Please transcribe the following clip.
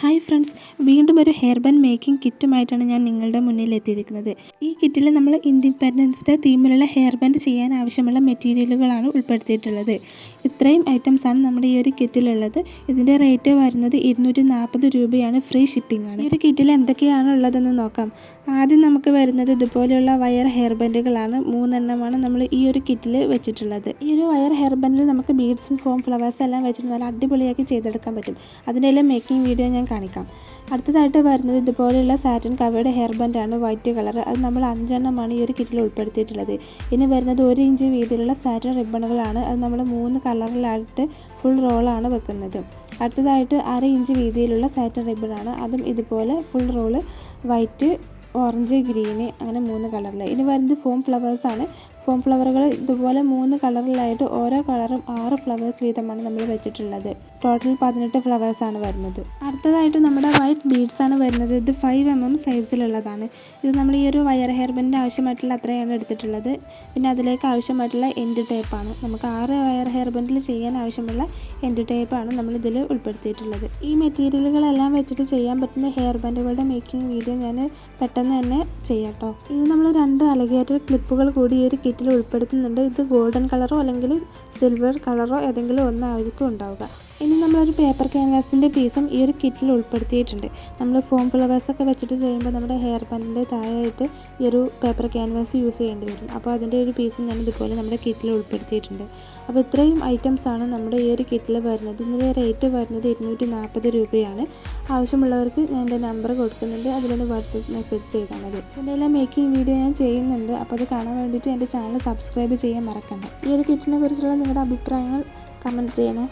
Hi friends, വീണ്ടും ഒരു hair band making കിറ്റുമായിട്ടാണ് ഞാൻ നിങ്ങളുടെ മുന്നിൽ എത്തിയിരിക്കുന്നത്. ഈ കിറ്റിൽ നമ്മൾ ഇൻഡിപെൻഡൻസ് ഡേ തീമിലുള്ള ഹെയർ ബാൻഡ് ചെയ്യാൻ ആവശ്യമുള്ള മെറ്റീരിയലുകളാണ് ഉൾപ്പെടുത്തിയിട്ടുള്ളത്. ഇത്രയും ഐറ്റംസാണ് നമ്മുടെ ഈ ഒരു കിറ്റിലുള്ളത്. ഇതിൻ്റെ റേറ്റ് വരുന്നത് 240 രൂപയാണ്, ഫ്രീ ഷിപ്പിംഗ് ആണ്. ഈ ഒരു കിറ്റിൽ എന്തൊക്കെയാണ് ഉള്ളതെന്ന് നോക്കാം. ആദ്യം നമുക്ക് വരുന്നത് ഇതുപോലെയുള്ള വയർ ഹെയർ ബാൻഡുകളാണ്. 3 എണ്ണമാണ് നമ്മൾ ഈ ഒരു കിറ്റിൽ വെച്ചിട്ടുള്ളത്. ഈ ഒരു വയർ ഹെയർ ബാൻഡിൽ നമുക്ക് ബീഡ്സും ഫോം ഫ്ലവേഴ്സ് എല്ലാം വെച്ചിട്ട് നല്ല അടിപൊളിയാക്കി ചെയ്തെടുക്കാൻ പറ്റും. അതിൻ്റെ എല്ലാം മേക്കിംഗ് വീഡിയോ ഞാൻ കാണിക്കാം. അടുത്തതായിട്ട് വരുന്നത് ഇതുപോലെയുള്ള സാറ്റിൻ കവേർഡ് ഹെയർ ബാൻഡാണ്, വൈറ്റ് കളർ. അത് നമ്മൾ 5 എണ്ണമാണ് ഈ ഒരു കിറ്റിൽ ഉൾപ്പെടുത്തിയിട്ടുള്ളത്. ഇനി വരുന്നത് 1 ഇഞ്ച് വീതിയിലുള്ള സാറ്റിൻ റിബണുകളാണ്. അത് നമ്മൾ 3 കളറിലായിട്ട് ഫുൾ റോളാണ് വെക്കുന്നത്. അടുത്തതായിട്ട് 1/2 ഇഞ്ച് വീതിയിലുള്ള സാറ്റിൻ റിബണാണ്. അതും ഇതുപോലെ full roll, white, orange, green, അങ്ങനെ 3 കളറിൽ. ഇനി വരുന്നത് ഫോം ഫ്ലവേഴ്സാണ്. ഫോം ഫ്ലവറുകൾ ഇതുപോലെ 3 കളറിലായിട്ട് ഓരോ കളറും 6 ഫ്ലവേഴ്സ് വീതമാണ് നമ്മൾ വെച്ചിട്ടുള്ളത്. ടോട്ടൽ 18 ഫ്ലവേഴ്സാണ് വരുന്നത്. അടുത്തതായിട്ട് നമ്മുടെ വൈറ്റ് ബീഡ്സ് ആണ് വരുന്നത്. ഇത് 5 mm സൈസിലുള്ളതാണ്. ഇത് നമ്മൾ ഈ ഒരു വയർ ഹെയർ ബാൻഡിന് ആവശ്യമായിട്ടുള്ള അത്രയാണ് എടുത്തിട്ടുള്ളത്. പിന്നെ അതിലേക്ക് ആവശ്യമായിട്ടുള്ള എൻഡ് ടേപ്പാണ്. നമുക്ക് 6 വയർ ഹെയർ ബാൻഡിൽ ചെയ്യാൻ ആവശ്യമുള്ള എൻഡ് ടേപ്പാണ് നമ്മൾ ഇതിൽ ഉൾപ്പെടുത്തിയിട്ടുള്ളത്. ഈ മെറ്റീരിയലുകളെല്ലാം വെച്ചിട്ട് ചെയ്യാൻ പറ്റുന്ന ഹെയർ ബാൻഡുകളുടെ മേക്കിംഗ് വീഡിയോ ഞാൻ പെട്ടെന്ന് തന്നെ ചെയ്യാം കേട്ടോ. ഇനി നമ്മൾ 2 അലിഗേറ്റർ ക്ലിപ്പുകൾ കൂടി ഈ ഒരു കിറ്റിൽ ഉൾപ്പെടുത്തുന്നുണ്ട്. ഇത് ഗോൾഡൻ കളറോ അല്ലെങ്കിൽ സിൽവർ കളറോ ഏതെങ്കിലും ഒന്നായിരിക്കും ഉണ്ടാവുക. ഇനി നമ്മളൊരു പേപ്പർ ക്യാൻവാസിൻ്റെ പീസും ഈ ഒരു കിറ്റിൽ ഉൾപ്പെടുത്തിയിട്ടുണ്ട്. നമ്മൾ ഫോം ഫ്ലവേഴ്സൊക്കെ വെച്ചിട്ട് ചെയ്യുമ്പോൾ നമ്മുടെ ഹെയർ ബാൻഡിൻ്റെ താഴെയായിട്ട് ഈ ഒരു പേപ്പർ ക്യാൻവാസ് യൂസ് ചെയ്യേണ്ടി വരും. അപ്പോൾ അതിൻ്റെ ഒരു പീസും ഞാൻ ഇതുപോലെ നമ്മുടെ കിറ്റിൽ ഉൾപ്പെടുത്തിയിട്ടുണ്ട്. അപ്പോൾ ഇത്രയും ഐറ്റംസാണ് നമ്മുടെ ഈ ഒരു കിറ്റിൽ വരുന്നത്. ഇതിൻ്റെ റേറ്റ് വരുന്നത് 240 രൂപയാണ്. ആവശ്യമുള്ളവർക്ക് ഞാൻ എൻ്റെ നമ്പർ കൊടുക്കുന്നുണ്ട്, അതിലൊന്ന് വാട്സപ്പ് മെസ്സേജ് ചെയ്താൽ മതി. ഇതിൻ്റെ എല്ലാം മേക്കിംഗ് വീഡിയോ ഞാൻ ചെയ്യുന്നുണ്ട്. അപ്പോൾ അത് കാണാൻ വേണ്ടിയിട്ട് എൻ്റെ ചാനൽ സബ്സ്ക്രൈബ് ചെയ്യാൻ മറക്കണ്ട. ഈ ഒരു കിറ്റിനെ കുറിച്ചുള്ള നിങ്ങളുടെ അഭിപ്രായങ്ങൾ കമൻറ്റ് ചെയ്യണേ.